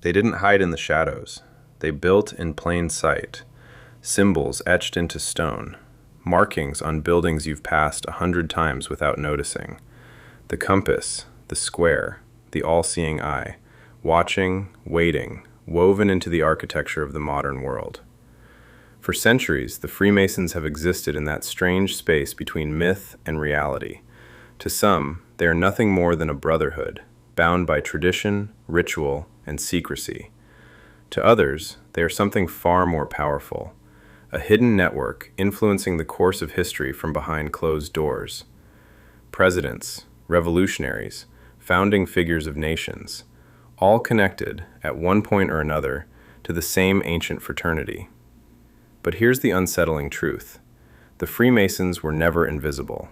They didn't hide in the shadows. They built in plain sight, symbols etched into stone, markings on buildings you've passed 100 times without noticing. The compass, the square, the all-seeing eye, watching, waiting, woven into the architecture of the modern world. For centuries, the Freemasons have existed in that strange space between myth and reality. To some, they are nothing more than a brotherhood, bound by tradition, ritual, and secrecy. To others, they are something far more powerful, a hidden network influencing the course of history from behind closed doors. Presidents, revolutionaries, founding figures of nations, all connected, at one point or another, to the same ancient fraternity. But here's the unsettling truth. The Freemasons were never invisible.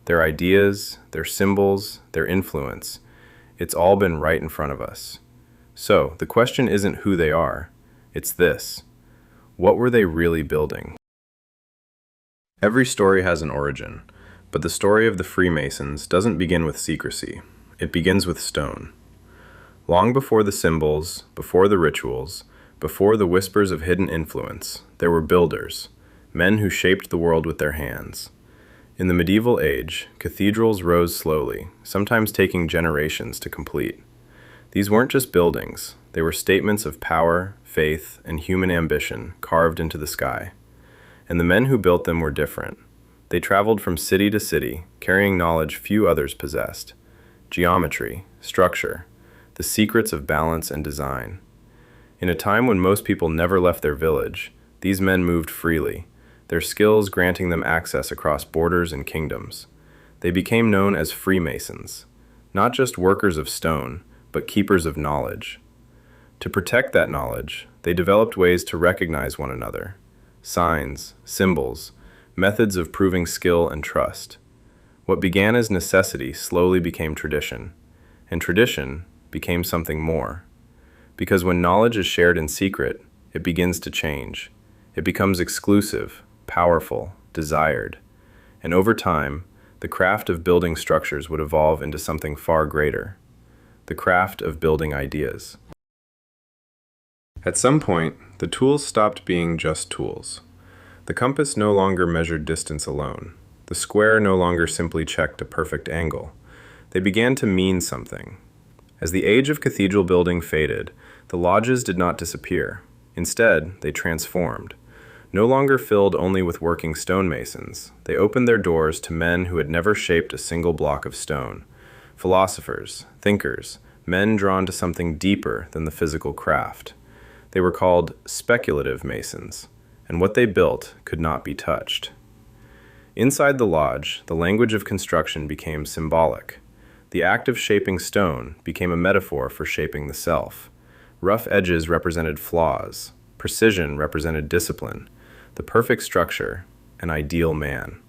Their ideas, their symbols, their influence, it's all been right in front of us. So, the question isn't who they are, it's this. What were they really building? Every story has an origin, but the story of the Freemasons doesn't begin with secrecy. It begins with stone. Long before the symbols, before the rituals, before the whispers of hidden influence, there were builders, men who shaped the world with their hands. In the medieval age, cathedrals rose slowly, sometimes taking generations to complete. These weren't just buildings, they were statements of power, faith, and human ambition carved into the sky. And the men who built them were different. They traveled from city to city, carrying knowledge few others possessed: geometry, structure, the secrets of balance and design. In a time when most people never left their village, these men moved freely, their skills granting them access across borders and kingdoms. They became known as Freemasons, not just workers of stone, but keepers of knowledge. To protect that knowledge, they developed ways to recognize one another: signs, symbols, methods of proving skill and trust. What began as necessity slowly became tradition, and tradition became something more. Because when knowledge is shared in secret, it begins to change. It becomes exclusive, powerful, desired. And over time, the craft of building structures would evolve into something far greater: the craft of building ideas. At some point, the tools stopped being just tools. The compass no longer measured distance alone. The square no longer simply checked a perfect angle. They began to mean something. As the age of cathedral building faded, the lodges did not disappear. Instead, they transformed. No longer filled only with working stonemasons, they opened their doors to men who had never shaped a single block of stone. Philosophers, thinkers, men drawn to something deeper than the physical craft. They were called speculative masons, and what they built could not be touched. Inside the lodge, the language of construction became symbolic. The act of shaping stone became a metaphor for shaping the self. Rough edges represented flaws. Precision represented discipline. The perfect structure, an ideal man.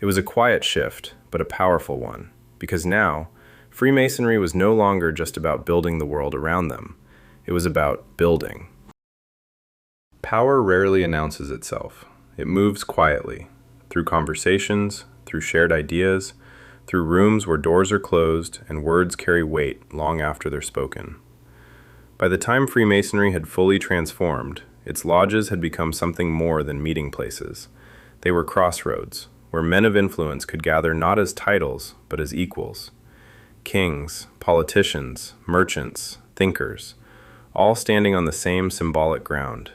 It was a quiet shift, but a powerful one, because now, Freemasonry was no longer just about building the world around them. It was about building. Power rarely announces itself. It moves quietly, through conversations, through shared ideas, through rooms where doors are closed and words carry weight long after they're spoken. By the time Freemasonry had fully transformed, its lodges had become something more than meeting places. They were crossroads, where men of influence could gather not as titles, but as equals. Kings, politicians, merchants, thinkers, all standing on the same symbolic ground.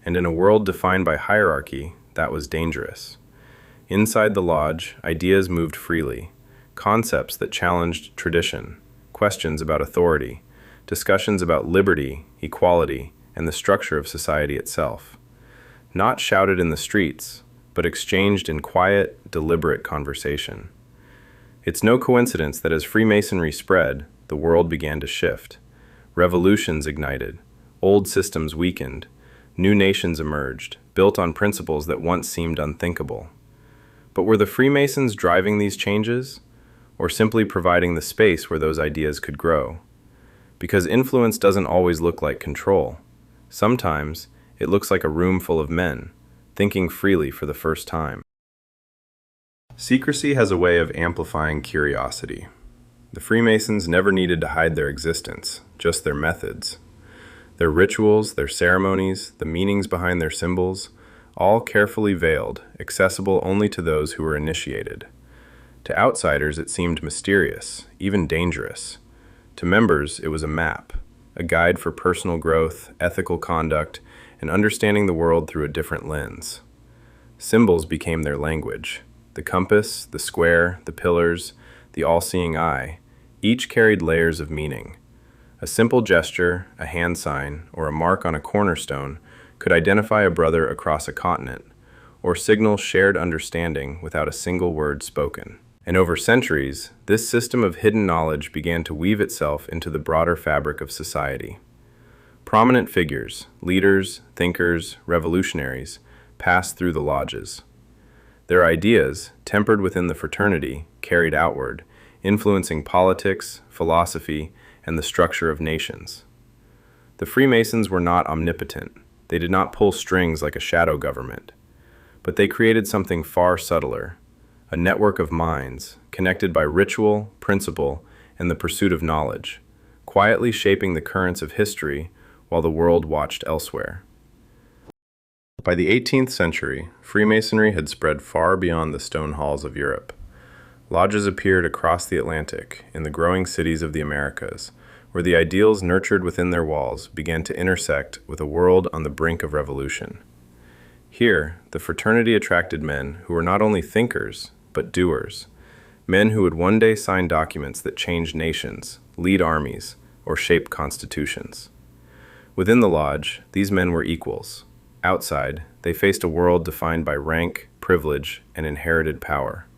And in a world defined by hierarchy, that was dangerous. Inside the lodge, ideas moved freely, concepts that challenged tradition, questions about authority, discussions about liberty, equality, and the structure of society itself. Not shouted in the streets, but exchanged in quiet, deliberate conversation. It's no coincidence that as Freemasonry spread, the world began to shift. Revolutions ignited, old systems weakened, new nations emerged, built on principles that once seemed unthinkable. But were the Freemasons driving these changes, or simply providing the space where those ideas could grow? Because influence doesn't always look like control. Sometimes it looks like a room full of men, thinking freely for the first time. Secrecy has a way of amplifying curiosity. The Freemasons never needed to hide their existence, just their methods. Their rituals, their ceremonies, the meanings behind their symbols, all carefully veiled, accessible only to those who were initiated. To outsiders, it seemed mysterious, even dangerous. To members, it was a map, a guide for personal growth, ethical conduct, and understanding the world through a different lens. Symbols became their language. The compass, the square, the pillars, the all-seeing eye, each carried layers of meaning. A simple gesture, a hand sign, or a mark on a cornerstone could identify a brother across a continent, or signal shared understanding without a single word spoken. And over centuries, this system of hidden knowledge began to weave itself into the broader fabric of society. Prominent figures, leaders, thinkers, revolutionaries, passed through the lodges. Their ideas, tempered within the fraternity, carried outward, influencing politics, philosophy, and the structure of nations. The Freemasons were not omnipotent. They did not pull strings like a shadow government. But they created something far subtler, a network of minds, connected by ritual, principle, and the pursuit of knowledge, quietly shaping the currents of history while the world watched elsewhere. By the 18th century, Freemasonry had spread far beyond the stone halls of Europe. Lodges appeared across the Atlantic, in the growing cities of the Americas, where the ideals nurtured within their walls began to intersect with a world on the brink of revolution. Here, the fraternity attracted men who were not only thinkers, but doers, men who would one day sign documents that changed nations, lead armies, or shape constitutions. Within the lodge, these men were equals. Outside, they faced a world defined by rank, privilege, and inherited power.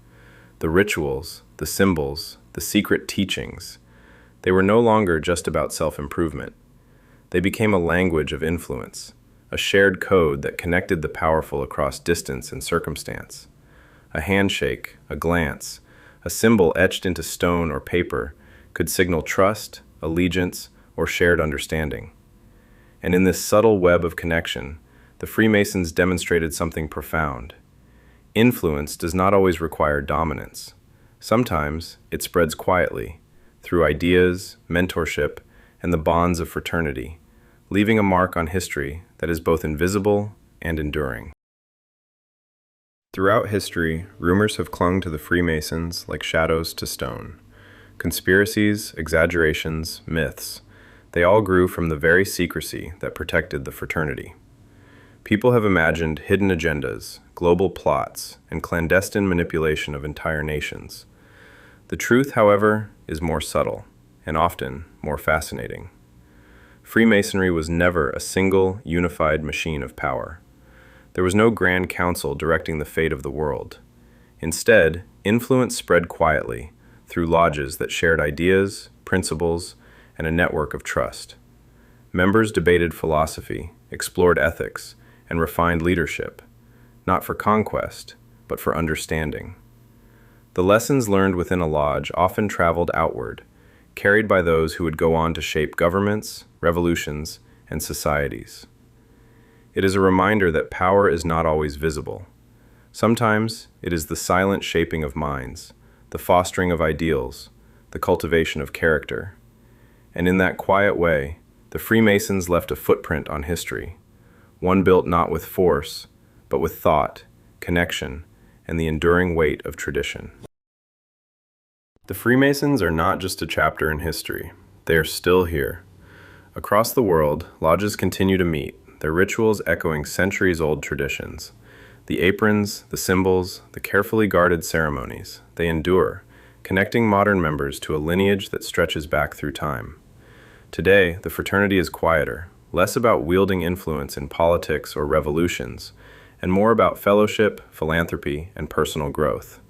The rituals, the symbols, the secret teachings, they were no longer just about self-improvement. They became a language of influence, a shared code that connected the powerful across distance and circumstance. A handshake, a glance, a symbol etched into stone or paper could signal trust, allegiance, or shared understanding. And in this subtle web of connection, the Freemasons demonstrated something profound. Influence does not always require dominance. Sometimes it spreads quietly, through ideas, mentorship, and the bonds of fraternity, leaving a mark on history that is both invisible and enduring. Throughout history, rumors have clung to the Freemasons like shadows to stone. Conspiracies, exaggerations, myths, they all grew from the very secrecy that protected the fraternity. People have imagined hidden agendas, global plots, and clandestine manipulation of entire nations. The truth, however, is more subtle, and often more fascinating. Freemasonry was never a single, unified machine of power. There was no grand council directing the fate of the world. Instead, influence spread quietly through lodges that shared ideas, principles, and a network of trust. Members debated philosophy, explored ethics, and refined leadership, not for conquest, but for understanding. The lessons learned within a lodge often traveled outward, carried by those who would go on to shape governments, revolutions, and societies. It is a reminder that power is not always visible. Sometimes it is the silent shaping of minds, the fostering of ideals, the cultivation of character. And in that quiet way, the Freemasons left a footprint on history, one built not with force, but with thought, connection, and the enduring weight of tradition. The Freemasons are not just a chapter in history. They are still here. Across the world, lodges continue to meet, their rituals echoing centuries-old traditions. The aprons, the symbols, the carefully guarded ceremonies, they endure, connecting modern members to a lineage that stretches back through time. Today, the fraternity is quieter, less about wielding influence in politics or revolutions, and more about fellowship, philanthropy, and personal growth.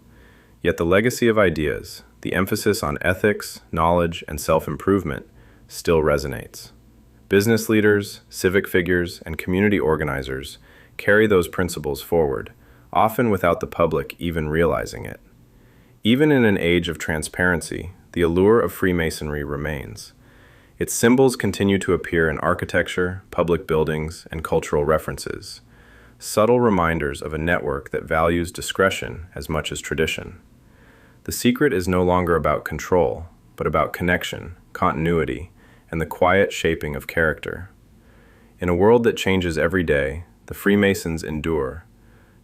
Yet the legacy of ideas, the emphasis on ethics, knowledge, and self-improvement, still resonates. Business leaders, civic figures, and community organizers carry those principles forward, often without the public even realizing it. Even in an age of transparency, the allure of Freemasonry remains. Its symbols continue to appear in architecture, public buildings, and cultural references, subtle reminders of a network that values discretion as much as tradition. The secret is no longer about control, but about connection, continuity, and the quiet shaping of character. In a world that changes every day, the Freemasons endure,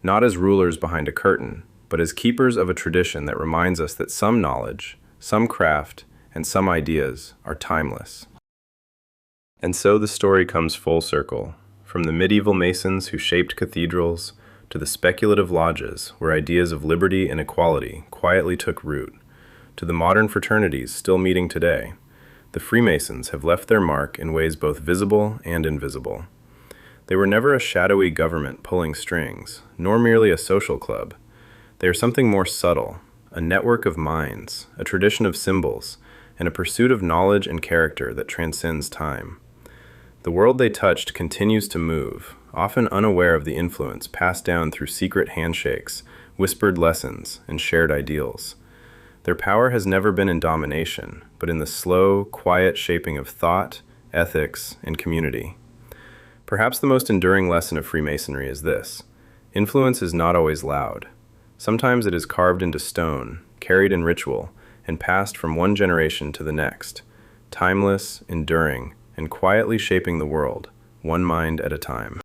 not as rulers behind a curtain, but as keepers of a tradition that reminds us that some knowledge, some craft, and some ideas are timeless. And so the story comes full circle, from the medieval Masons who shaped cathedrals to the speculative lodges where ideas of liberty and equality quietly took root, to the modern fraternities still meeting today. The Freemasons have left their mark in ways both visible and invisible. They were never a shadowy government pulling strings, nor merely a social club. They are something more subtle, a network of minds, a tradition of symbols, and a pursuit of knowledge and character that transcends time. The world they touched continues to move, often unaware of the influence passed down through secret handshakes, whispered lessons, and shared ideals. Their power has never been in domination, but in the slow, quiet shaping of thought, ethics, and community. Perhaps the most enduring lesson of Freemasonry is this: influence is not always loud. Sometimes it is carved into stone, carried in ritual, and passed from one generation to the next, timeless, enduring, and quietly shaping the world, one mind at a time.